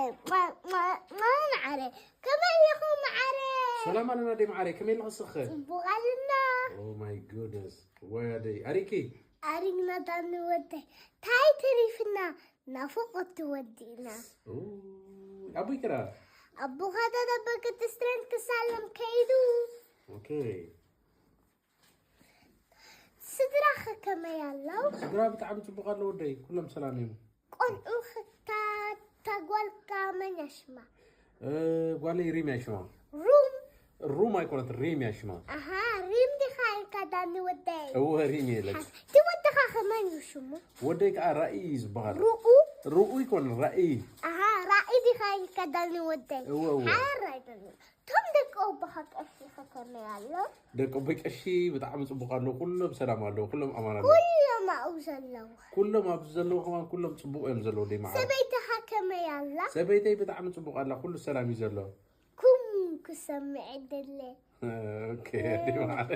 ما معري كمان يخو معري سلام علينا دي معري كمين العصخة بغلنا oh my goodness وادي أريكي أرينا دانو ودي تاي تريفنا نفوق تودينا أبوي كرا أبو هذا دبك تسترين تسلم كيدو اوكي سدراخ كما يالو سدرا بتعب تبغى له ودي كلهم سلامين قل أختا تقول كامن يشمع قال ريم يا شما روم الروم ما يكون الريم يا شما أها ريم دي خاي كداني ودي هو ريم يلك تي ودي خاخمان يشمو وديك رئيس بغر رؤو يكون رئيس أها رأي دي خاي كداني ودي هو حارة تم دك أو بحق أشي خكرنا يالو دك أبيك أشي بتعب تبغى له كلهم سلام عليه كلهم أمان له كل ما أوصل له كلهم أبزلوا كمان كلهم تبغى يمزلوا دي معه سبيتها كما يلا سبيتي بتعب تبغى له كل سلام يزلوا كم كسمع دلي اوكي دي معه